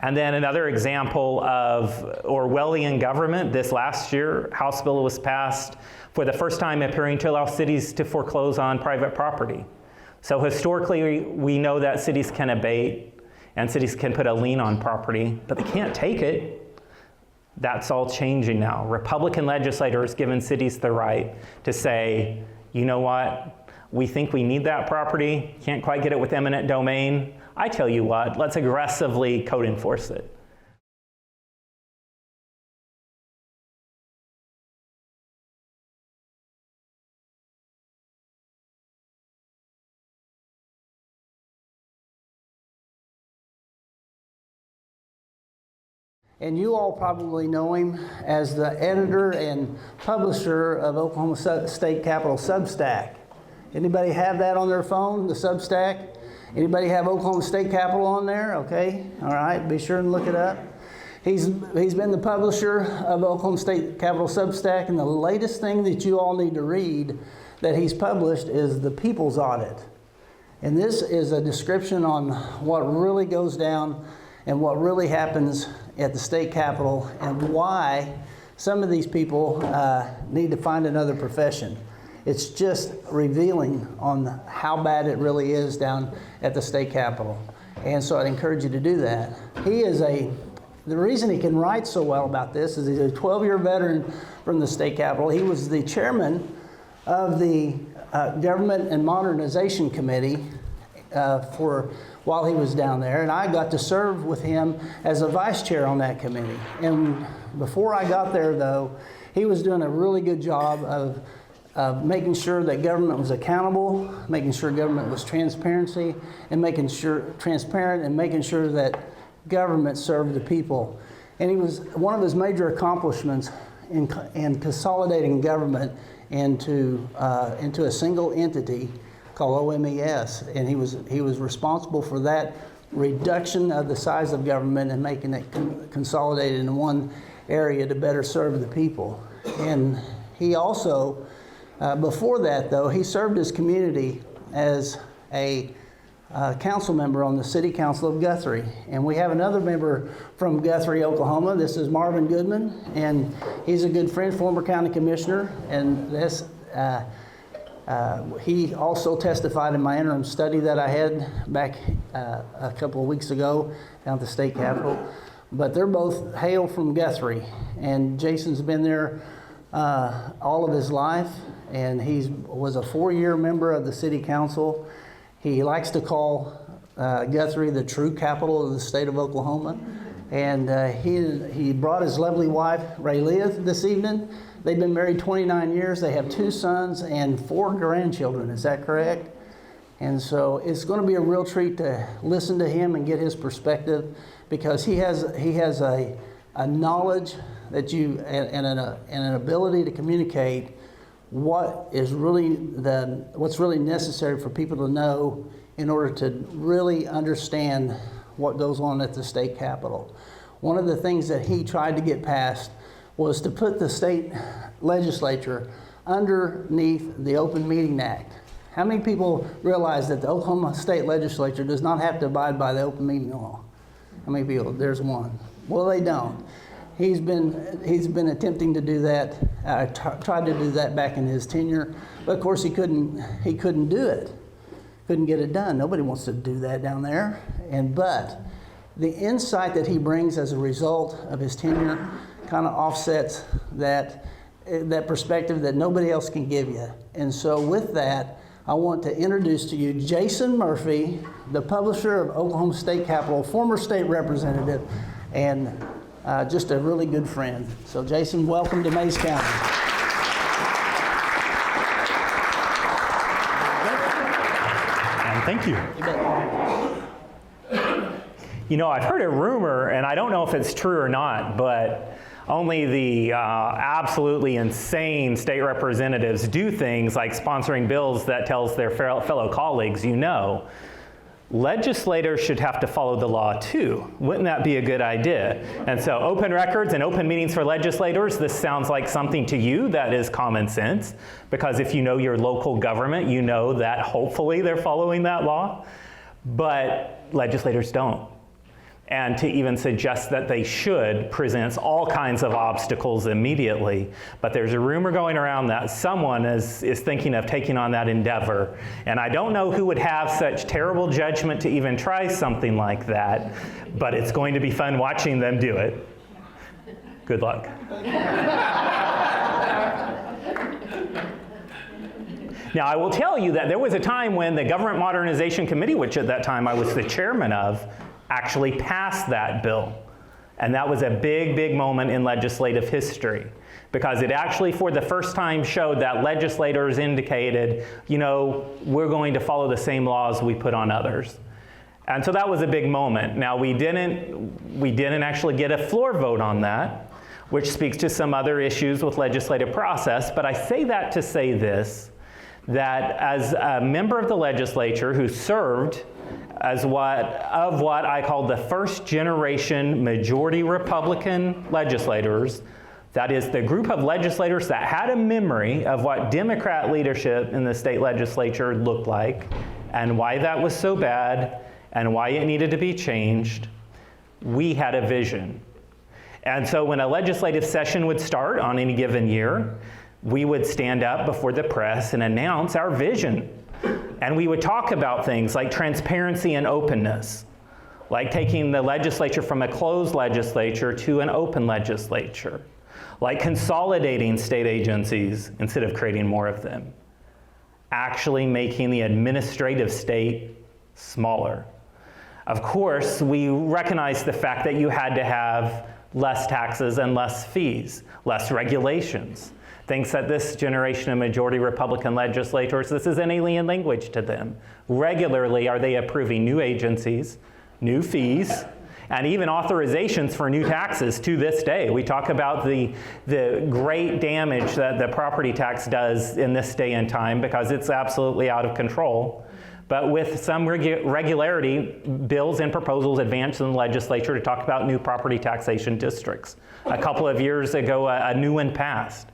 And then another example of Orwellian government, this last year, House bill was passed for the first time appearing to allow cities to foreclose on private property. So historically, we know that cities can abate and cities can put a lien on property, but they can't take it. That's all changing now. Republican legislators giving cities the right to say, you know what, we think we need that property, can't quite get it with eminent domain. I tell you what, let's aggressively code enforce it. And you all probably know him as the editor and publisher of Oklahoma State Capitol Substack. Anybody have that on their phone, the Substack? Anybody have Oklahoma State Capitol on there? Okay, all right, be sure and look it up. He's been the publisher of Oklahoma State Capitol Substack, and the latest thing that you all need to read that he's published is the People's Audit. And this is a description on what really goes down and what really happens at the state capitol and why some of these people need to find another profession. It's just revealing on how bad it really is down at the state capitol. And so I'd encourage you to do that. The reason he can write so well about this is he's a 12-year veteran from the state capitol. He was the chairman of the Government and Modernization Committee while he was down there, and I got to serve with him as a vice chair on that committee. And before I got there, though, he was doing a really good job of making sure that government was accountable, making sure government was transparent, and making sure that government served the people. And he was one of his major accomplishments in consolidating government into a single entity called OMES, and he was responsible for that reduction of the size of government and making it consolidated in one area to better serve the people. And he also, before that though, he served his community as a council member on the City Council of Guthrie. And we have another member from Guthrie, Oklahoma. This is Marvin Goodman, and he's a good friend, former county commissioner, and this he also testified in my interim study that I had back a couple of weeks ago down at the state capitol. But they're both hail from Guthrie, and Jason's been there all of his life, and he was a 4-year member of the city council. He likes to call Guthrie the true capital of the state of Oklahoma, and he brought his lovely wife Rayleigh this evening. They've been married 29 years. They have 2 sons and 4 grandchildren. Is that correct? And so it's going to be a real treat to listen to him and get his perspective, because he has a knowledge that and an ability to communicate what's really necessary for people to know in order to really understand what goes on at the state capitol. One of the things that he tried to get passed was to put the state legislature underneath the Open Meeting Act. How many people realize that the Oklahoma State Legislature does not have to abide by the Open Meeting Law? How many people? There's one. Well, they don't. He's been attempting to do that. Tried to do that back in his tenure, but of course he couldn't do it. Couldn't get it done. Nobody wants to do that down there. But the insight that he brings as a result of his tenure kind of offsets that perspective that nobody else can give you. And so with that, I want to introduce to you Jason Murphey, the publisher of Oklahoma State Capitol, former state representative, and just a really good friend. So Jason, welcome to Mays County. And thank you. You bet. You know, I've heard a rumor, and I don't know if it's true or not, but only the absolutely insane state representatives do things like sponsoring bills that tells their fellow colleagues, you know, legislators should have to follow the law too. Wouldn't that be a good idea? And so open records and open meetings for legislators, this sounds like something to you that is common sense, because if you know your local government, you know that hopefully they're following that law, but legislators don't. And to even suggest that they should presents all kinds of obstacles immediately. But there's a rumor going around that someone is thinking of taking on that endeavor. And I don't know who would have such terrible judgment to even try something like that, but it's going to be fun watching them do it. Good luck. Now, I will tell you that there was a time when the Government Modernization Committee, which at that time I was the chairman of, actually passed that bill. And that was a big, big moment in legislative history, because it actually for the first time showed that legislators indicated, you know, we're going to follow the same laws we put on others. And so that was a big moment. Now, we didn't actually get a floor vote on that, which speaks to some other issues with legislative process. But I say that to say this, that as a member of the legislature who served as what I call the first generation majority Republican legislators, that is the group of legislators that had a memory of what Democrat leadership in the state legislature looked like and why that was so bad and why it needed to be changed, we had a vision. And so when a legislative session would start on any given year, we would stand up before the press and announce our vision. And we would talk about things like transparency and openness, like taking the legislature from a closed legislature to an open legislature, like consolidating state agencies instead of creating more of them, actually making the administrative state smaller. Of course, we recognized the fact that you had to have less taxes and less fees, less regulations. Things that this generation of majority Republican legislators, this is an alien language to them. Regularly are they approving new agencies, new fees, and even authorizations for new taxes to this day. We talk about the great damage that the property tax does in this day and time because it's absolutely out of control. But with some regularity, bills and proposals advance in the legislature to talk about new property taxation districts. A couple of years ago, a new one passed.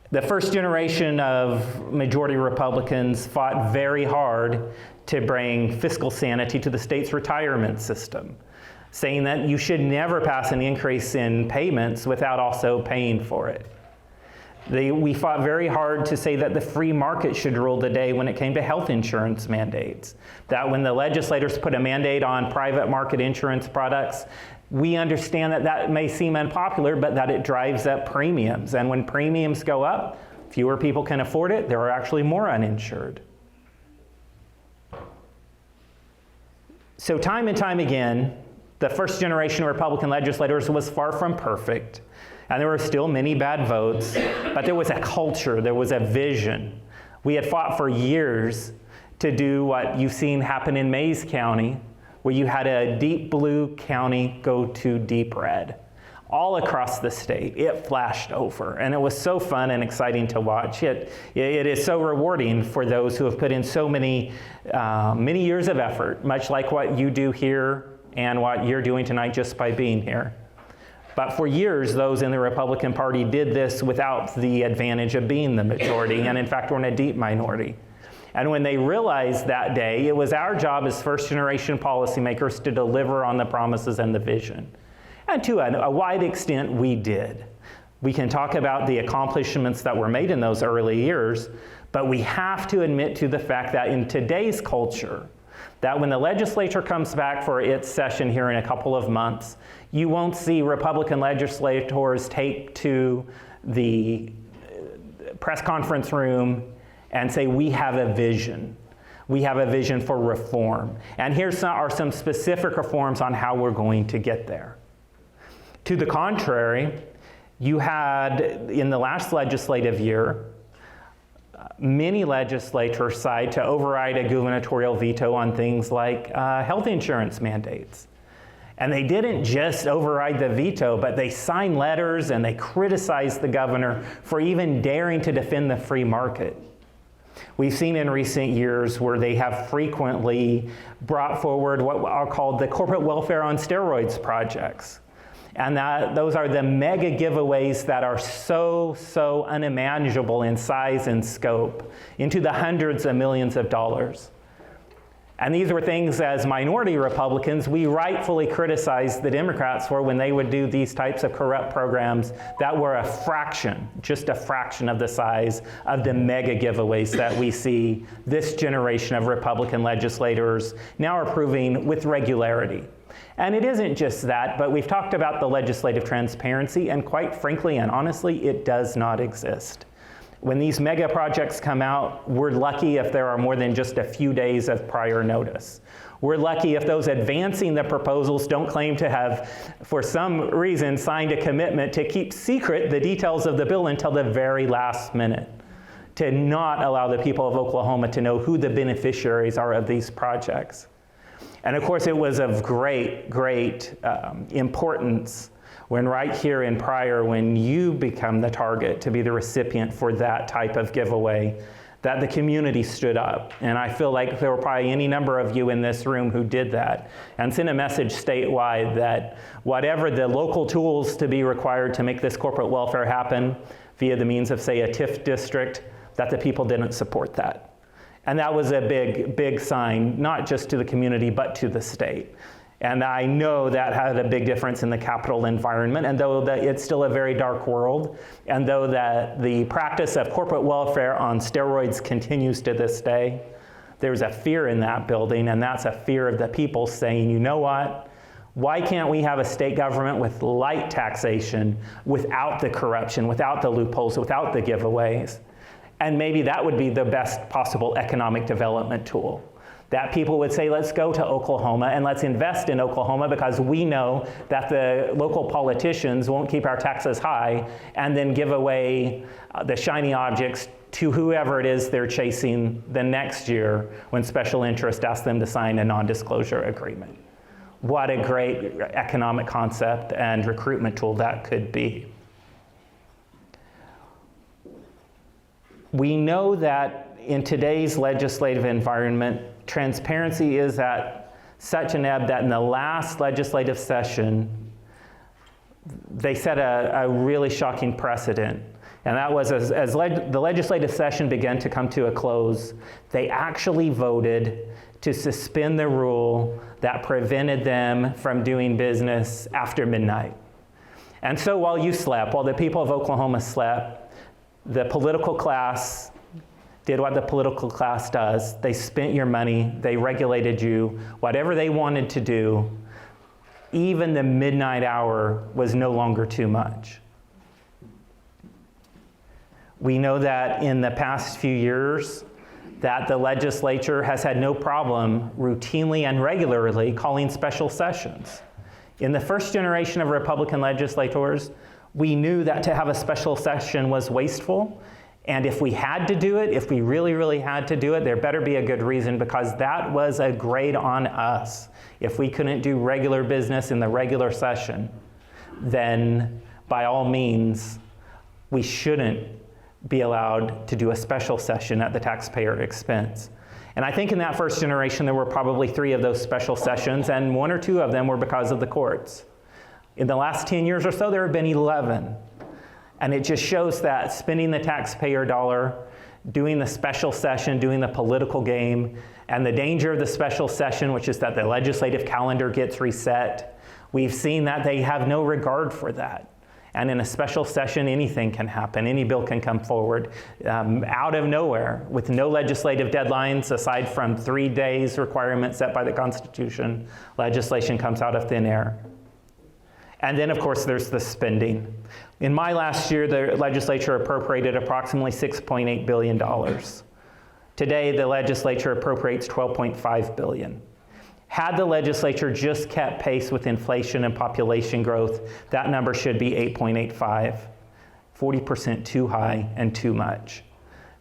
The first generation of majority Republicans fought very hard to bring fiscal sanity to the state's retirement system, saying that you should never pass an increase in payments without also paying for it. We fought very hard to say that the free market should rule the day when it came to health insurance mandates, that when the legislators put a mandate on private market insurance products, we understand that that may seem unpopular, but that it drives up premiums. And when premiums go up, fewer people can afford it. There are actually more uninsured. So time and time again, the first generation of Republican legislators was far from perfect. And there were still many bad votes, but there was a culture, there was a vision. We had fought for years to do what you've seen happen in Mays County, where you had a deep blue county go to deep red. All across the state, it flashed over, and it was so fun and exciting to watch. It is so rewarding for those who have put in so many years of effort, much like what you do here and what you're doing tonight just by being here. But for years, those in the Republican Party did this without the advantage of being the majority, and in fact, were in a deep minority. And when they realized that day, it was our job as first-generation policymakers to deliver on the promises and the vision. And to a wide extent, we did. We can talk about the accomplishments that were made in those early years, but we have to admit to the fact that in today's culture, that when the legislature comes back for its session here in a couple of months, you won't see Republican legislators take to the press conference room and say, we have a vision. We have a vision for reform. And here are some specific reforms on how we're going to get there. To the contrary, you had, in the last legislative year, many legislators decide to override a gubernatorial veto on things like health insurance mandates. And they didn't just override the veto, but they signed letters and they criticized the governor for even daring to defend the free market. We've seen in recent years where they have frequently brought forward what are called the corporate welfare on steroids projects. And those are the mega giveaways that are so unimaginable in size and scope, into the hundreds of millions of dollars. And these were things, as minority Republicans, we rightfully criticized the Democrats for when they would do these types of corrupt programs that were a fraction, just a fraction of the size of the mega giveaways that we see this generation of Republican legislators now approving with regularity. And it isn't just that, but we've talked about the legislative transparency, and quite frankly and honestly, it does not exist. When these mega projects come out, we're lucky if there are more than just a few days of prior notice. We're lucky if those advancing the proposals don't claim to have, for some reason, signed a commitment to keep secret the details of the bill until the very last minute, to not allow the people of Oklahoma to know who the beneficiaries are of these projects. And of course, it was of great importance when right here in Pryor, when you become the target to be the recipient for that type of giveaway, that the community stood up. And I feel like there were probably any number of you in this room who did that and sent a message statewide that whatever the local tools to be required to make this corporate welfare happen via the means of, say, a TIF district, that the people didn't support that. And that was a big sign, not just to the community, but to the state. And I know that had a big difference in the Capitol environment, and though that it's still a very dark world, and though that the practice of corporate welfare on steroids continues to this day, there's a fear in that building, and that's a fear of the people saying, you know what? Why can't we have a state government with light taxation without the corruption, without the loopholes, without the giveaways? And maybe that would be the best possible economic development tool. That people would say, let's go to Oklahoma and let's invest in Oklahoma because we know that the local politicians won't keep our taxes high and then give away the shiny objects to whoever it is they're chasing the next year when special interest asks them to sign a non-disclosure agreement. What a great economic concept and recruitment tool that could be. We know that in today's legislative environment, transparency is at such an ebb that in the last legislative session, they set a really shocking precedent. And that was as the legislative session began to come to a close, they actually voted to suspend the rule that prevented them from doing business after midnight. And so while you slept, while the people of Oklahoma slept, the political class did what the political class does. They spent your money, they regulated you, whatever they wanted to do. Even the midnight hour was no longer too much. We know that in the past few years, that the legislature has had no problem routinely and regularly calling special sessions. In the first generation of Republican legislators, we knew that to have a special session was wasteful. And if we had to do it, if we really had to do it, there better be a good reason, because that was a grade on us. If we couldn't do regular business in the regular session, then by all means, we shouldn't be allowed to do a special session at the taxpayer expense. And I think in that first generation, there were probably 3 of those special sessions, and 1 or 2 of them were because of the courts. In the last 10 years or so, there have been 11. And it just shows that spending the taxpayer dollar, doing the special session, doing the political game, and the danger of the special session, which is that the legislative calendar gets reset, we've seen that they have no regard for that. And in a special session, anything can happen. Any bill can come forward out of nowhere with no legislative deadlines aside from 3 days requirement set by the Constitution. Legislation comes out of thin air. And then, of course, there's the spending. In my last year, the legislature appropriated approximately $6.8 billion. Today, the legislature appropriates $12.5 billion. Had the legislature just kept pace with inflation and population growth, that number should be 8.85, 40% too high and too much.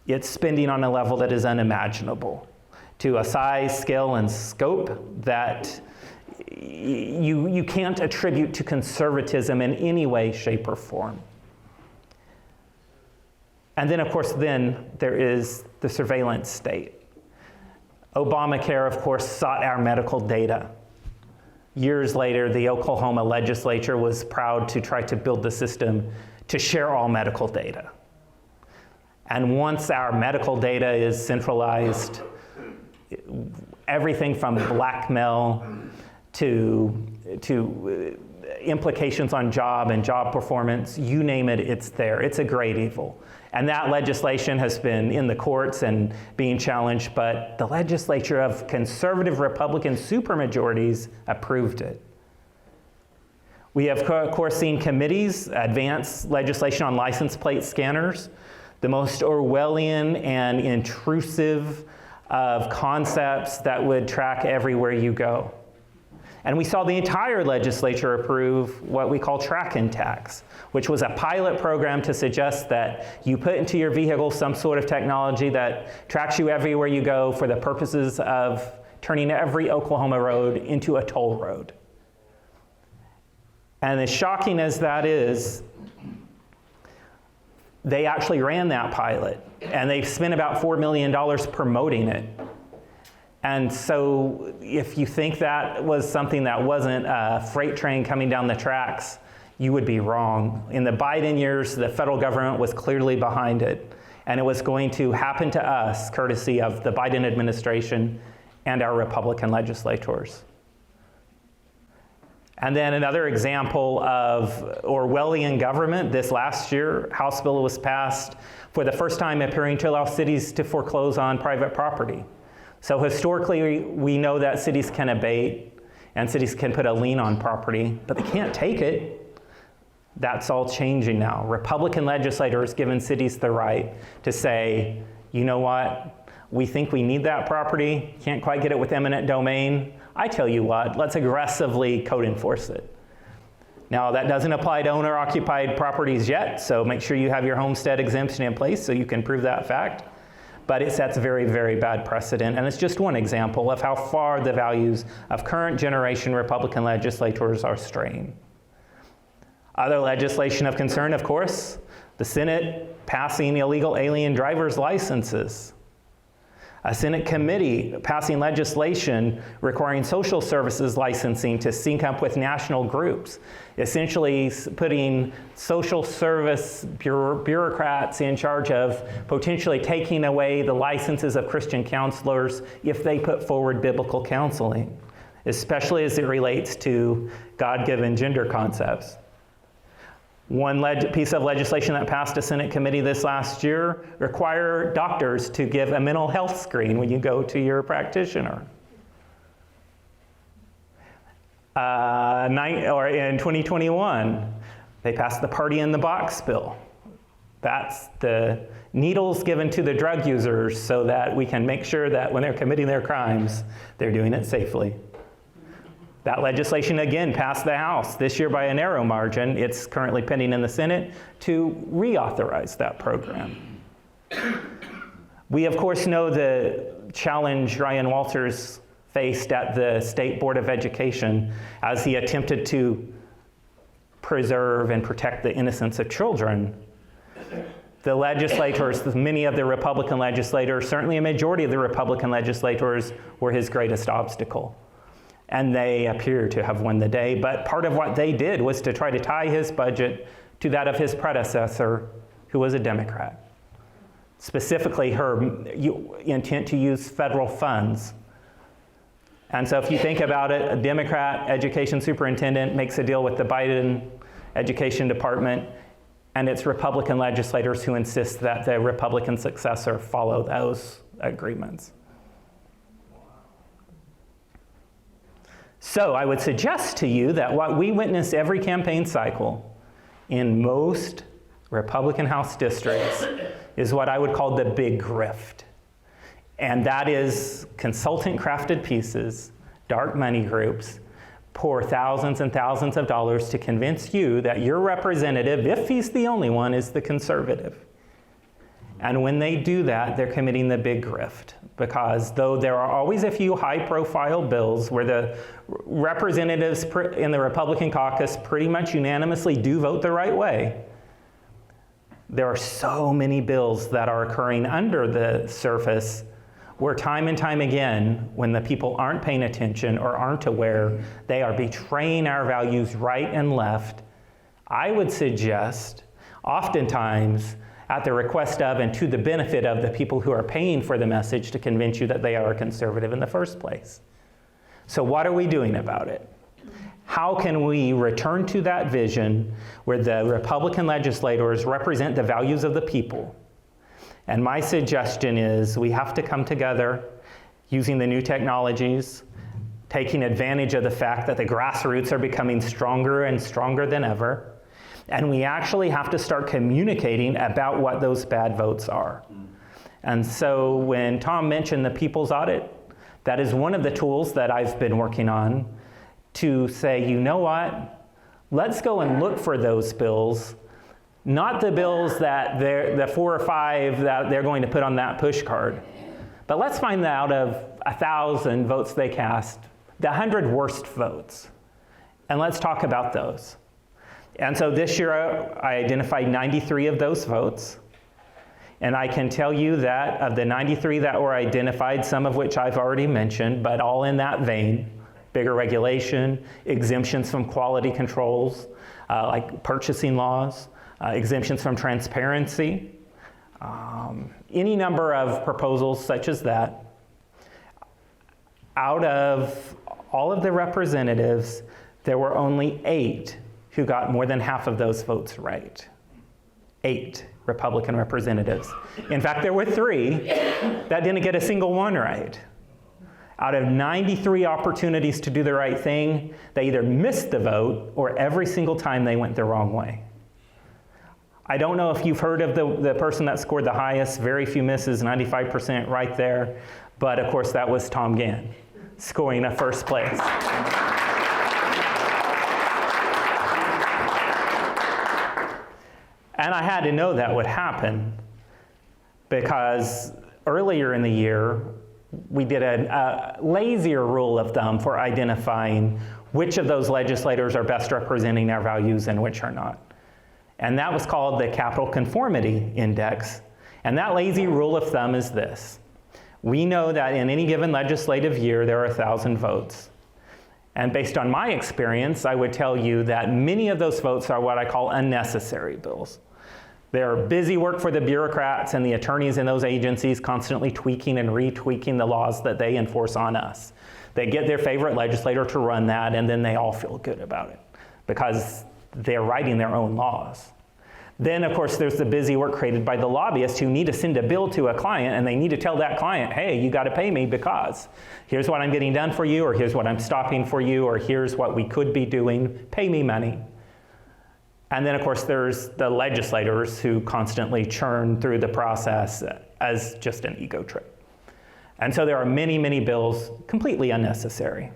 It's spending on a level that is unimaginable, to a size, scale, and scope that you can't attribute to conservatism in any way, shape, or form. And then, of course, there is the surveillance state. Obamacare, of course, sought our medical data. Years later, the Oklahoma legislature was proud to try to build the system to share all medical data. And once our medical data is centralized, everything from blackmail to implications on job and job performance, you name it, it's there. It's a great evil. And that legislation has been in the courts and being challenged, but the legislature of conservative Republican supermajorities approved it. We have, of course, seen committees advance legislation on license plate scanners, the most Orwellian and intrusive of concepts that would track everywhere you go. And we saw the entire legislature approve what we call track-in tax, which was a pilot program to suggest that you put into your vehicle some sort of technology that tracks you everywhere you go for the purposes of turning every Oklahoma road into a toll road. And as shocking as that is, they actually ran that pilot, and they spent about $4 million promoting it. And so if you think that was something that wasn't a freight train coming down the tracks, you would be wrong. In the Biden years, the federal government was clearly behind it, and it was going to happen to us courtesy of the Biden administration and our Republican legislators. And then another example of Orwellian government, this last year, House bill was passed for the first time appearing to allow cities to foreclose on private property. So historically, we know that cities can abate and cities can put a lien on property, but they can't take it. That's all changing now. Republican legislators given cities the right to say, you know what, we think we need that property, can't quite get it with eminent domain. I tell you what, let's aggressively code enforce it. Now, that doesn't apply to owner-occupied properties yet, so make sure you have your homestead exemption in place so you can prove that fact. But it sets very, very bad precedent, and it's just one example of how far the values of current generation Republican legislators are straying. Other legislation of concern, of course, the Senate passing illegal alien driver's licenses. A Senate committee passing legislation requiring social services licensing to sync up with national groups, essentially putting social service bureaucrats in charge of potentially taking away the licenses of Christian counselors if they put forward biblical counseling, especially as it relates to God-given gender concepts. One piece of legislation that passed a Senate committee this last year required doctors to give a mental health screen when you go to your practitioner. In 2021, they passed the Party in the Box bill. That's the needles given to the drug users so that we can make sure that when they're committing their crimes, they're doing it safely. That legislation again passed the House this year by a narrow margin. It's currently pending in the Senate to reauthorize that program. We, of course, know the challenge Ryan Walters faced at the State Board of Education as he attempted to preserve and protect the innocence of children. The legislators, many of the Republican legislators, certainly a majority of the Republican legislators, were his greatest obstacle. And they appear to have won the day, but part of what they did was to try to tie his budget to that of his predecessor, who was a Democrat. Specifically, her intent to use federal funds. And so if you think about it, a Democrat education superintendent makes a deal with the Biden Education Department, and it's Republican legislators who insist that the Republican successor follow those agreements. So I would suggest to you that what we witness every campaign cycle in most Republican House districts is what I would call the big grift. And that is consultant-crafted pieces, dark money groups, pour thousands and thousands of dollars to convince you that your representative, if he's the only one, is the conservative. And when they do that, they're committing the big grift. Because though there are always a few high-profile bills where the representatives in the Republican caucus pretty much unanimously do vote the right way, there are so many bills that are occurring under the surface where time and time again, when the people aren't paying attention or aren't aware, they are betraying our values right and left. I would suggest, oftentimes, at the request of and to the benefit of the people who are paying for the message to convince you that they are a conservative in the first place. So what are we doing about it? How can we return to that vision where the Republican legislators represent the values of the people? And my suggestion is we have to come together using the new technologies, taking advantage of the fact that the grassroots are becoming stronger and stronger than ever. And we actually have to start communicating about what those bad votes are. And so when Tom mentioned the People's Audit, that is one of the tools that I've been working on to say, you know what, let's go and look for those bills, not the bills that the 4 or 5 that they're going to put on that push card, but let's find out of 1,000 votes they cast, the 100 worst votes, and let's talk about those. And so this year I identified 93 of those votes, and I can tell you that of the 93 that were identified, some of which I've already mentioned, but all in that vein, bigger regulation, exemptions from quality controls, like purchasing laws, exemptions from transparency, any number of proposals such as that. Out of all of the representatives, there were only 8 who got more than half of those votes right. 8 Republican representatives. In fact, there were 3 that didn't get a single one right. Out of 93 opportunities to do the right thing, they either missed the vote or every single time they went the wrong way. I don't know if you've heard of the person that scored the highest, very few misses, 95% right there, but of course that was Tom Gann, scoring a first place. And I had to know that would happen because earlier in the year, we did a lazier rule of thumb for identifying which of those legislators are best representing our values and which are not. And that was called the Capital Conformity Index. And that lazy rule of thumb is this. We know that in any given legislative year, there are 1,000 votes. And based on my experience, I would tell you that many of those votes are what I call unnecessary bills. They're busy work for the bureaucrats and the attorneys in those agencies, constantly tweaking and retweaking the laws that they enforce on us. They get their favorite legislator to run that, and then they all feel good about it because they're writing their own laws. Then, of course, there's the busy work created by the lobbyists who need to send a bill to a client, and they need to tell that client, hey, you got to pay me because here's what I'm getting done for you, or here's what I'm stopping for you, or here's what we could be doing. Pay me money. And then, of course, there's the legislators who constantly churn through the process as just an ego trip. And so there are many, many bills completely unnecessary.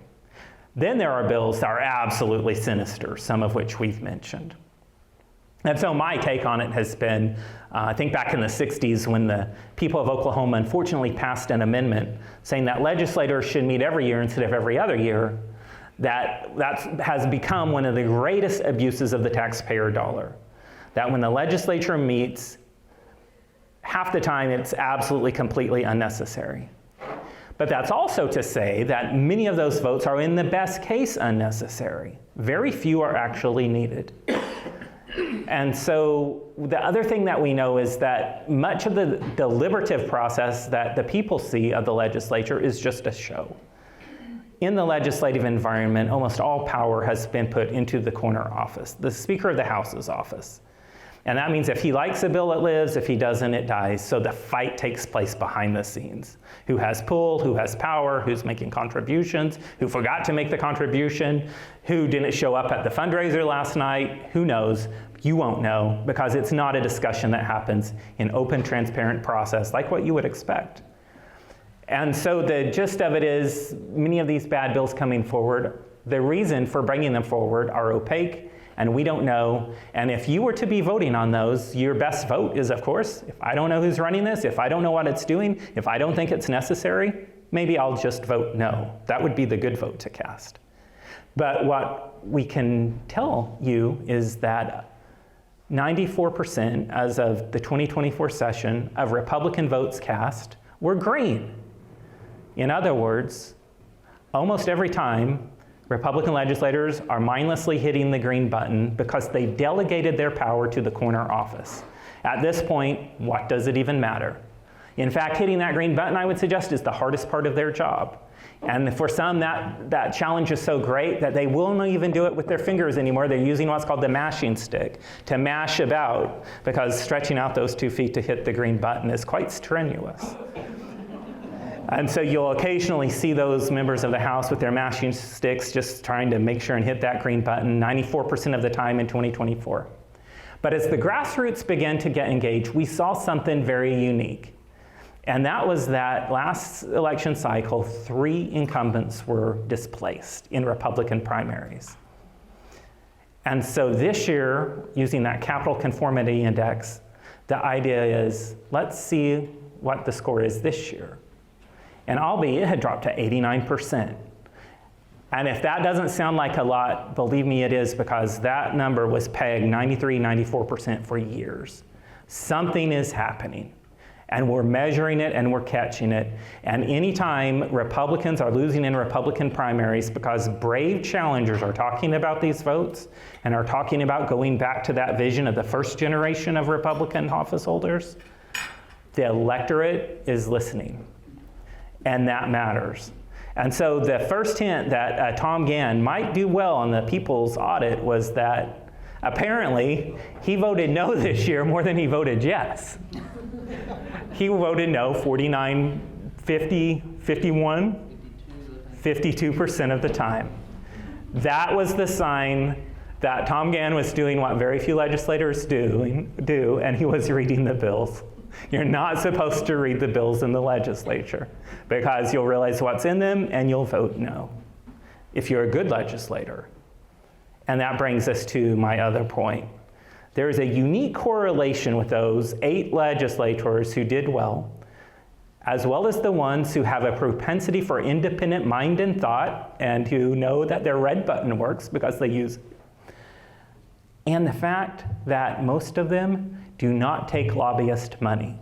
Then there are bills that are absolutely sinister, some of which we've mentioned. And so my take on it has been, I think back in the 60s when the people of Oklahoma unfortunately passed an amendment saying that legislators should meet every year instead of every other year, that has become one of the greatest abuses of the taxpayer dollar. That when the legislature meets, half the time it's absolutely completely unnecessary. But that's also to say that many of those votes are in the best case unnecessary. Very few are actually needed. And so the other thing that we know is that much of the deliberative process that the people see of the legislature is just a show. In the legislative environment, almost all power has been put into the corner office, the Speaker of the House's office. And that means if he likes a bill, it lives. If he doesn't, it dies. So the fight takes place behind the scenes. Who has pull, who has power, who's making contributions, who forgot to make the contribution, who didn't show up at the fundraiser last night, who knows? You won't know because it's not a discussion that happens in open, transparent process like what you would expect. And so the gist of it is many of these bad bills coming forward, the reason for bringing them forward are opaque and we don't know. And if you were to be voting on those, your best vote is, of course, if I don't know who's running this, if I don't know what it's doing, if I don't think it's necessary, maybe I'll just vote no. That would be the good vote to cast. But what we can tell you is that 94% as of the 2024 session of Republican votes cast were green. In other words, almost every time, Republican legislators are mindlessly hitting the green button because they delegated their power to the corner office. At this point, what does it even matter? In fact, hitting that green button, I would suggest, is the hardest part of their job. And for some, that challenge is so great that they won't even do it with their fingers anymore. They're using what's called the mashing stick to mash about, because stretching out those 2 feet to hit the green button is quite strenuous. And so you'll occasionally see those members of the House with their mashing sticks just trying to make sure and hit that green button 94% of the time in 2024. But as the grassroots began to get engaged, we saw something very unique. And that was that last election cycle, 3 incumbents were displaced in Republican primaries. And so this year, using that capital conformity index, the idea is, let's see what the score is this year. And albeit it had dropped to 89%. And if that doesn't sound like a lot, believe me it is, because that number was pegged 93, 94% for years. Something is happening. And we're measuring it and we're catching it. And anytime Republicans are losing in Republican primaries because brave challengers are talking about these votes and are talking about going back to that vision of the first generation of Republican office holders, the electorate is listening. And that matters. And so the first hint that Tom Gann might do well on the People's Audit was that apparently he voted no this year more than he voted yes. He voted no 49, 50, 51, 52% of the time. That was the sign that Tom Gann was doing what very few legislators do, and he was reading the bills. You're not supposed to read the bills in the legislature because you'll realize what's in them and you'll vote no if you're a good legislator. And that brings us to my other point. There is a unique correlation with those 8 legislators who did well as the ones who have a propensity for independent mind and thought and who know that their red button works because they use it. And the fact that most of them do not take lobbyist money.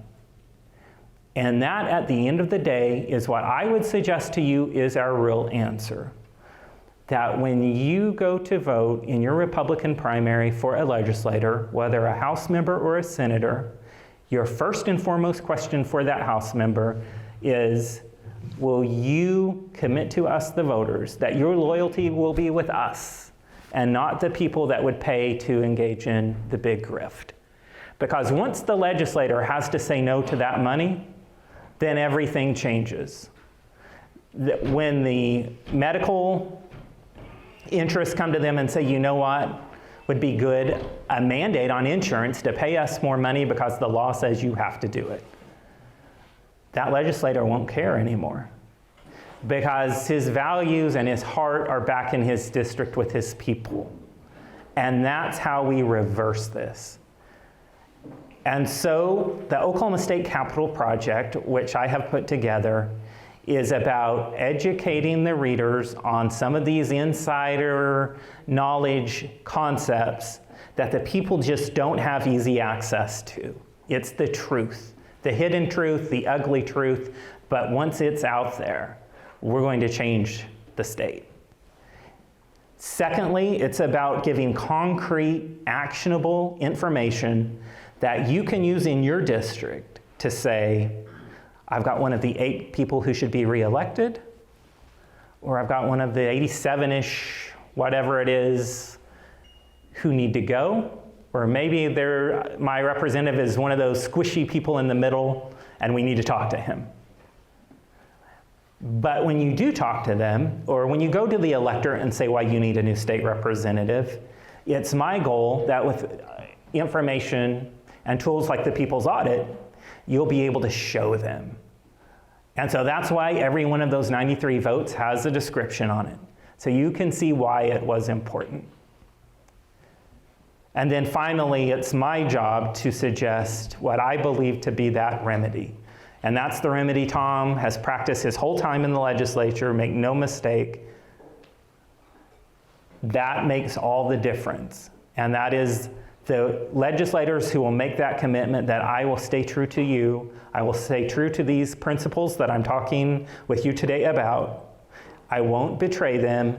And that, at the end of the day, is what I would suggest to you is our real answer. That when you go to vote in your Republican primary for a legislator, whether a House member or a senator, your first and foremost question for that House member is, will you commit to us, the voters, that your loyalty will be with us and not the people that would pay to engage in the big grift? Because once the legislator has to say no to that money, then everything changes. When the medical interests come to them and say, you know what, would be good, a mandate on insurance to pay us more money because the law says you have to do it. That legislator won't care anymore because his values and his heart are back in his district with his people. And that's how we reverse this. And so the Oklahoma State Capitol Project, which I have put together, is about educating the readers on some of these insider knowledge concepts that the people just don't have easy access to. It's the truth, the hidden truth, the ugly truth, but once it's out there, we're going to change the state. Secondly, it's about giving concrete, actionable information that you can use in your district to say, I've got one of the 8 people who should be reelected, or I've got one of the 87-ish, whatever it is, who need to go, or maybe my representative is one of those squishy people in the middle and we need to talk to him. But when you do talk to them, or when you go to the electorate and say why you need a new state representative, it's my goal that with information and tools like the People's Audit, you'll be able to show them. And so that's why every one of those 93 votes has a description on it. So you can see why it was important. And then finally, it's my job to suggest what I believe to be that remedy. And that's the remedy Tom has practiced his whole time in the legislature, make no mistake. That makes all the difference. And that is the legislators who will make that commitment that I will stay true to you, I will stay true to these principles that I'm talking with you today about, I won't betray them,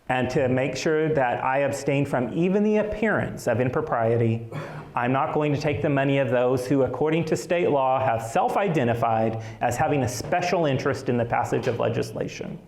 and to make sure that I abstain from even the appearance of impropriety, I'm not going to take the money of those who, according to state law, have self-identified as having a special interest in the passage of legislation.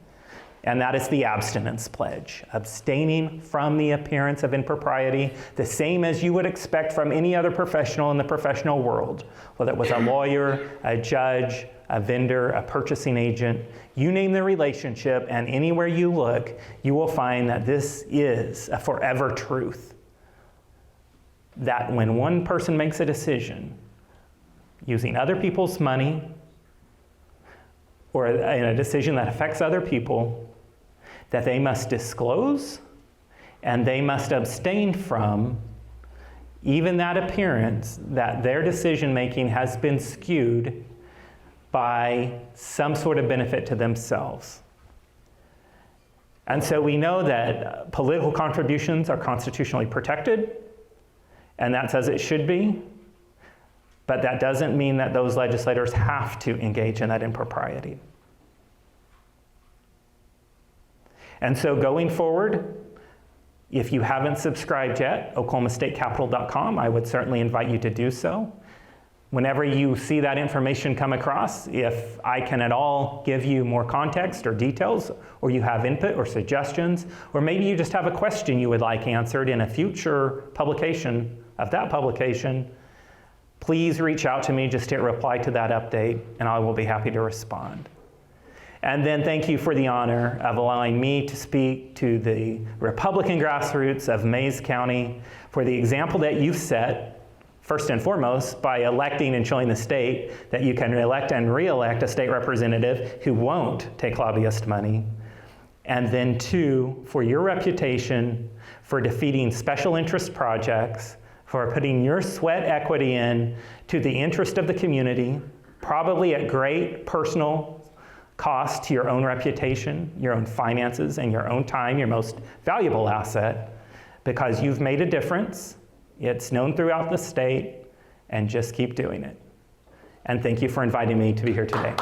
And that is the abstinence pledge, abstaining from the appearance of impropriety, the same as you would expect from any other professional in the professional world, whether it was a lawyer, a judge, a vendor, a purchasing agent. You name the relationship, and anywhere you look, you will find that this is a forever truth. That when one person makes a decision using other people's money or in a decision that affects other people, that they must disclose and they must abstain from even that appearance that their decision-making has been skewed by some sort of benefit to themselves. And so we know that political contributions are constitutionally protected, and that's as it should be, but that doesn't mean that those legislators have to engage in that impropriety. And so going forward, if you haven't subscribed yet, oklahomastatecapital.com, I would certainly invite you to do so. Whenever you see that information come across, if I can at all give you more context or details, or you have input or suggestions, or maybe you just have a question you would like answered in a future publication of that publication, please reach out to me, just hit reply to that update, and I will be happy to respond. And then thank you for the honor of allowing me to speak to the Republican grassroots of Mayes County for the example that you've set, first and foremost, by electing and showing the state that you can elect and re-elect a state representative who won't take lobbyist money. And then two, for your reputation for defeating special interest projects, for putting your sweat equity in to the interest of the community, probably at great personal cost to your own reputation, your own finances, and your own time, your most valuable asset, because you've made a difference. It's known throughout the state, and just keep doing it. And thank you for inviting me to be here today.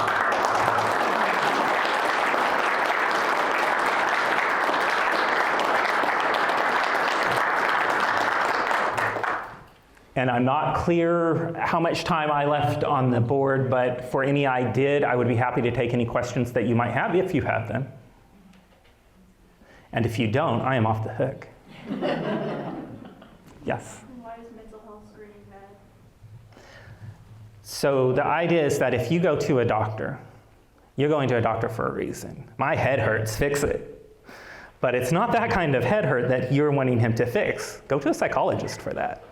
And I'm not clear how much time I left on the board, but for any I did, I would be happy to take any questions that you might have, if you have them. And if you don't, I am off the hook. Yes? Why is mental health screening bad? So the idea is that if you go to a doctor, you're going to a doctor for a reason. My head hurts, fix it. But it's not that kind of head hurt that you're wanting him to fix. Go to a psychologist for that.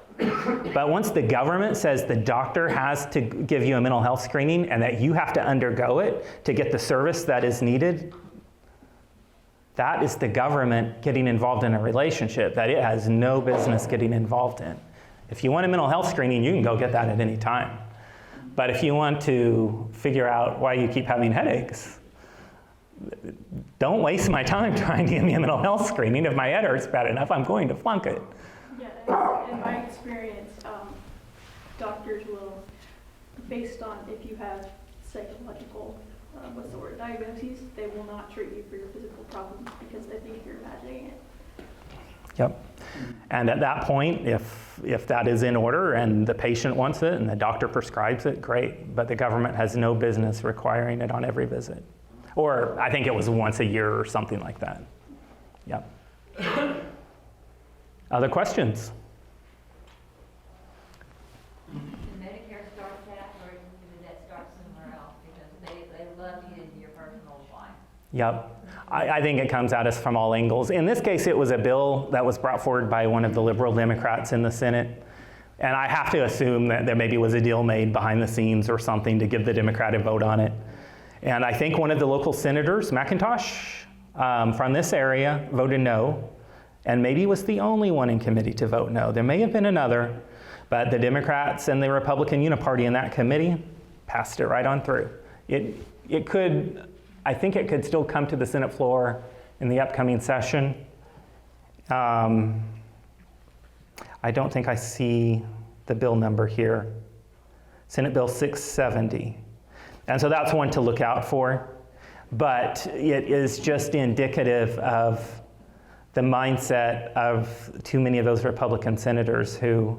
But once the government says the doctor has to give you a mental health screening and that you have to undergo it to get the service that is needed, that is the government getting involved in a relationship that it has no business getting involved in. If you want a mental health screening, you can go get that at any time. But if you want to figure out why you keep having headaches, don't waste my time trying to give me a mental health screening. If my head hurts bad enough, I'm going to flunk it. Yeah, in my experience, doctors will, based on if you have psychological, diagnoses, they will not treat you for your physical problems because they think you're imagining it. Yep. And at that point, if that is in order and the patient wants it and the doctor prescribes it, great. But the government has no business requiring it on every visit. Or I think it was once a year or something like that. Yep. Other questions? Does Medicare start that, or does that start somewhere else? Because they love you into your personal life. Yep. I think it comes at us from all angles. In this case, it was a bill that was brought forward by one of the liberal Democrats in the Senate. And I have to assume that there maybe was a deal made behind the scenes or something to give the Democrat a vote on it. And I think one of the local senators, McIntosh, from this area, voted no. And maybe was the only one in committee to vote no. There may have been another, but the Democrats and the Republican Uniparty in that committee passed it right on through. It could, I think it could still come to the Senate floor in the upcoming session. I don't think I see the bill number here. Senate Bill 670. And so that's one to look out for. But it is just indicative of the mindset of too many of those Republican senators who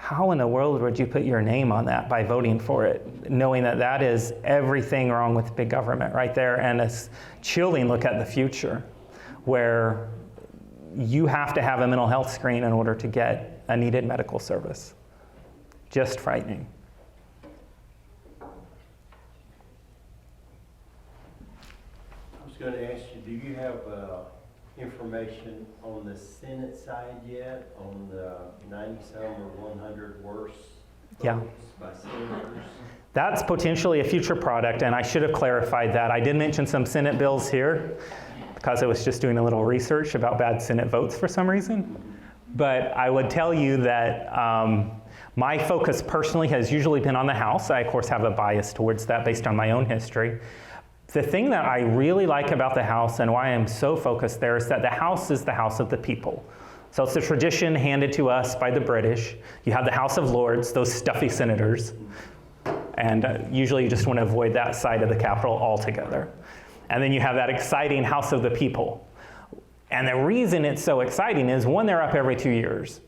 how in the world would you put your name on that by voting for it, knowing that that is everything wrong with big government right there, and a chilling look at the future where you have to have a mental health screen in order to get a needed medical service. Just frightening. I was going to ask you, do you have information on the Senate side yet, on the 90-some or 100 worst Yeah. votes by senators? That's potentially a future product, and I should have clarified that. I did mention some Senate bills here because I was just doing a little research about bad Senate votes for some reason. But I would tell you that my focus personally has usually been on the House. I, of course, have a bias towards that based on my own history. The thing that I really like about the House and why I'm so focused there is that the House is the house of the people. So it's a tradition handed to us by the British. You have the House of Lords, those stuffy senators, and usually you just want to avoid that side of the Capitol altogether. And then you have that exciting House of the People. And the reason it's so exciting is, one, they're up every 2 years.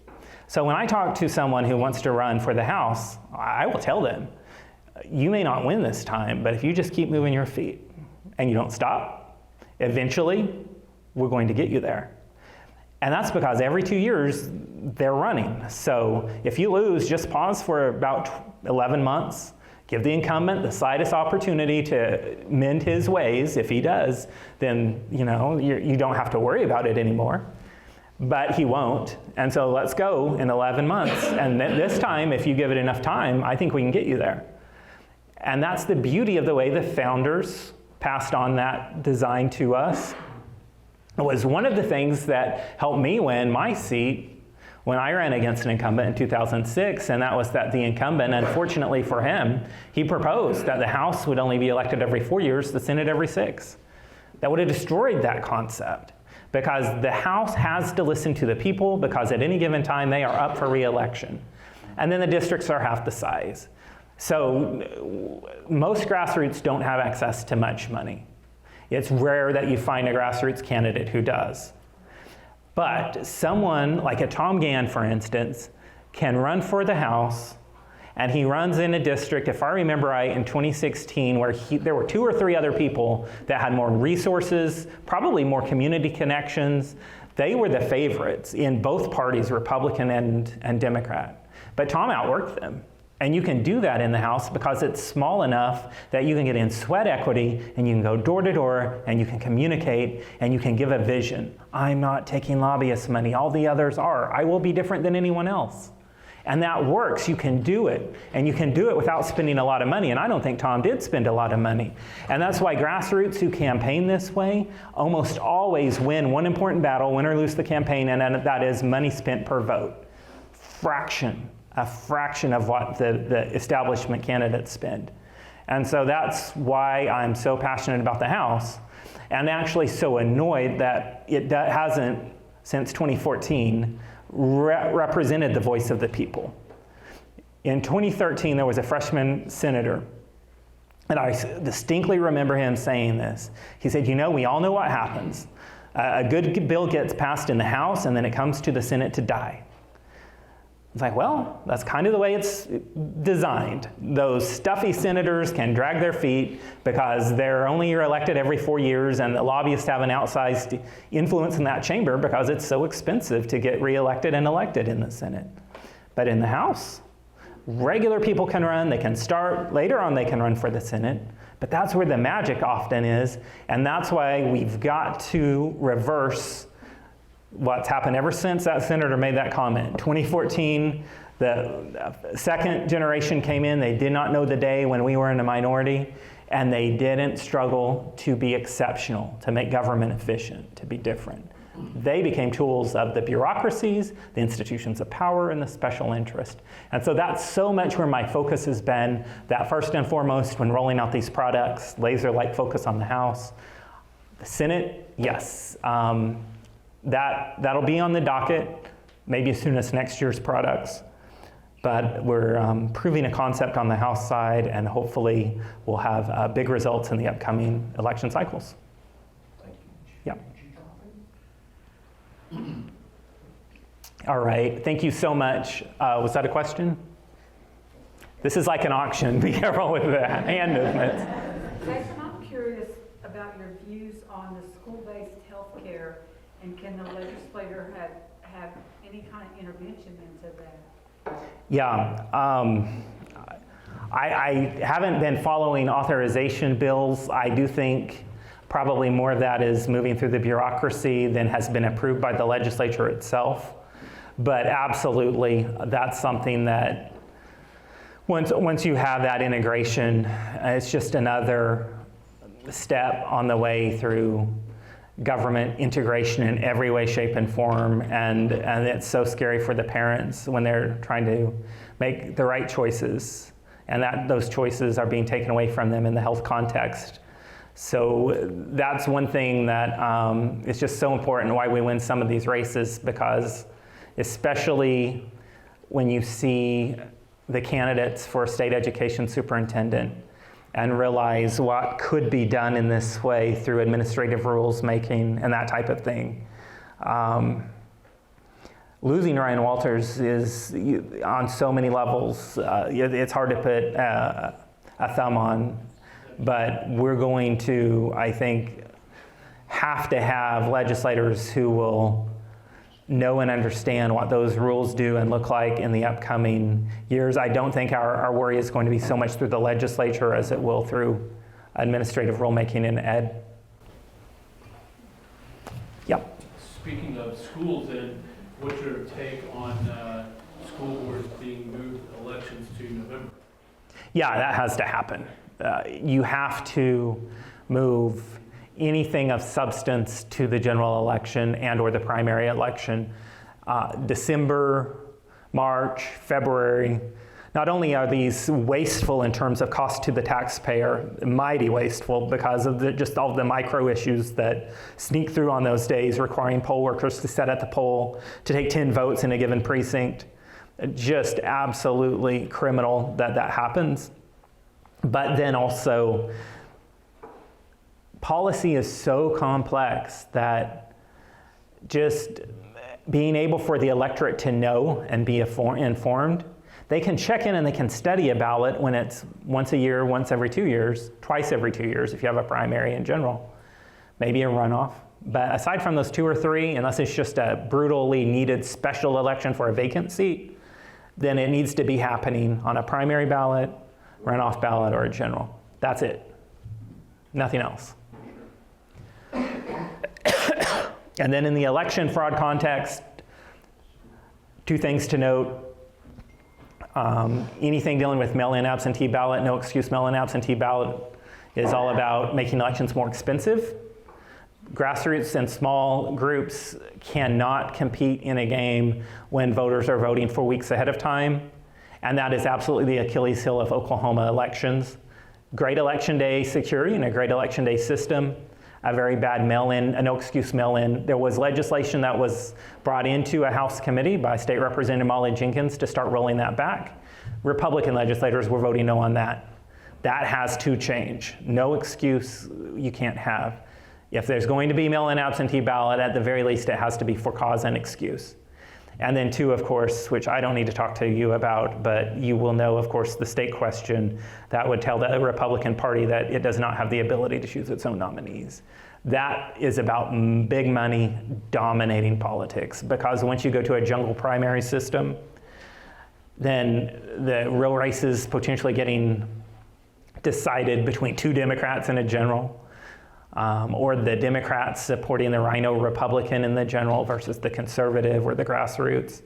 So when I talk to someone who wants to run for the House, I will tell them, you may not win this time, but if you just keep moving your feet and you don't stop, eventually we're going to get you there. And that's because every 2 years they're running. So if you lose, just pause for about 11 months, give the incumbent the slightest opportunity to mend his ways. If he does, then you don't have to worry about it anymore. But he won't, and so let's go in 11 months. And this time, if you give it enough time, I think we can get you there. And that's the beauty of the way the founders passed on that design to us. It was one of the things that helped me win my seat when I ran against an incumbent in 2006, and that was that the incumbent, unfortunately for him, he proposed that the House would only be elected every 4 years, the Senate every 6. That would have destroyed that concept, because the House has to listen to the people, because at any given time they are up for re-election. And then the districts are half the size. So most grassroots don't have access to much money. It's rare that you find a grassroots candidate who does. But someone like a Tom Gann, for instance, can run for the House, and he runs in a district, if I remember right, in 2016, where there were 2 or 3 other people that had more resources, probably more community connections. They were the favorites in both parties, Republican and Democrat. But Tom outworked them. And you can do that in the House because it's small enough that you can get in sweat equity, and you can go door to door, and you can communicate, and you can give a vision. I'm not taking lobbyist money. All the others are. I will be different than anyone else. And that works. You can do it. And you can do it without spending a lot of money. And I don't think Tom did spend a lot of money. And that's why grassroots who campaign this way almost always win one important battle, win or lose the campaign, and that is money spent per vote. A fraction of what the establishment candidates spend. And so that's why I'm so passionate about the House, and actually so annoyed that it hasn't, since 2014, represented the voice of the people. In 2013, there was a freshman senator, and I distinctly remember him saying this. He said, we all know what happens. A good bill gets passed in the House, and then it comes to the Senate to die. It's like, well, that's kind of the way it's designed. Those stuffy senators can drag their feet because they're only elected every 4 years, and the lobbyists have an outsized influence in that chamber because it's so expensive to get reelected and elected in the Senate. But in the House, regular people can run, they can start, later on they can run for the Senate, but that's where the magic often is, and that's why we've got to reverse what's happened ever since that senator made that comment. 2014, the second generation came in. They did not know the day when we were in a minority, and they didn't struggle to be exceptional, to make government efficient, to be different. They became tools of the bureaucracies, the institutions of power, and the special interest. And so that's so much where my focus has been, that first and foremost, when rolling out these products, laser-like focus on the House. The Senate, yes. That'll be on the docket, maybe as soon as next year's products. But we're proving a concept on the House side, and hopefully we'll have big results in the upcoming election cycles. Thank you. Yeah. All right, thank you so much. Was that a question? This is like an auction. Be careful with the hand movements. Jason, I'm curious about your views on the school-based health care, and can the legislator have any kind of intervention into that? Yeah, I haven't been following authorization bills. I do think probably more of that is moving through the bureaucracy than has been approved by the legislature itself. But absolutely, that's something that once you have that integration, it's just another step on the way through government integration in every way, shape, and form. And it's so scary for the parents when they're trying to make the right choices, and that those choices are being taken away from them in the health context. So that's one thing that is just so important why we win some of these races, because especially when you see the candidates for state education superintendent and realize what could be done in this way through administrative rules making and that type of thing. Losing Ryan Walters is on so many levels. It's hard to put a thumb on, but we're going to, I think, have to have legislators who will know and understand what those rules do and look like in the upcoming years. I don't think our worry is going to be so much through the legislature as it will through administrative rulemaking in ed. Yep. Speaking of schools, then, what's your take on school boards being moved elections to November? Yeah, that has to happen. You have to move anything of substance to the general election and or the primary election. December, March, February, not only are these wasteful in terms of cost to the taxpayer, mighty wasteful because of just all the micro issues that sneak through on those days, requiring poll workers to sit at the poll, to take 10 votes in a given precinct. Just absolutely criminal that that happens. But then also, policy is so complex that just being able for the electorate to know and be informed, they can check in and they can study a ballot when it's once a year, once every 2 years, twice every 2 years if you have a primary in general, maybe a runoff. But aside from those 2 or 3, unless it's just a brutally needed special election for a vacant seat, then it needs to be happening on a primary ballot, runoff ballot, or a general. That's it. Nothing else. And then in the election fraud context, 2 things to note. Anything dealing with mail-in absentee ballot, no excuse mail-in absentee ballot is all about making elections more expensive. Grassroots and small groups cannot compete in a game when voters are voting for weeks ahead of time. And that is absolutely the Achilles heel of Oklahoma elections. Great election day security and a great election day system. A very bad mail-in, a no excuse mail-in. There was legislation that was brought into a House committee by State Representative Molly Jenkins to start rolling that back. Republican legislators were voting no on that. That has to change. No excuse you can't have. If there's going to be mail-in absentee ballot, at the very least it has to be for cause and excuse. And then 2, of course, which I don't need to talk to you about, but you will know, of course, the state question that would tell the Republican Party that it does not have the ability to choose its own nominees. That is about big money dominating politics, because once you go to a jungle primary system, then the real race is potentially getting decided between 2 Democrats and a general. Or the Democrats supporting the Rhino Republican in the general versus the conservative or the grassroots.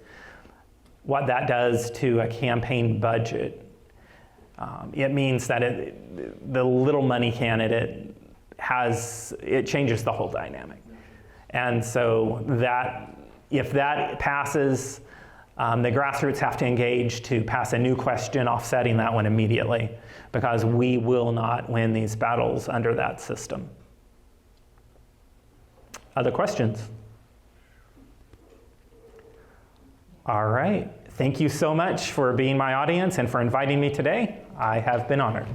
What that does to a campaign budget, it means that the little money candidate it changes the whole dynamic. And so that, if that passes, the grassroots have to engage to pass a new question offsetting that one immediately, because we will not win these battles under that system. Other questions? All right. Thank you so much for being my audience and for inviting me today. I have been honored.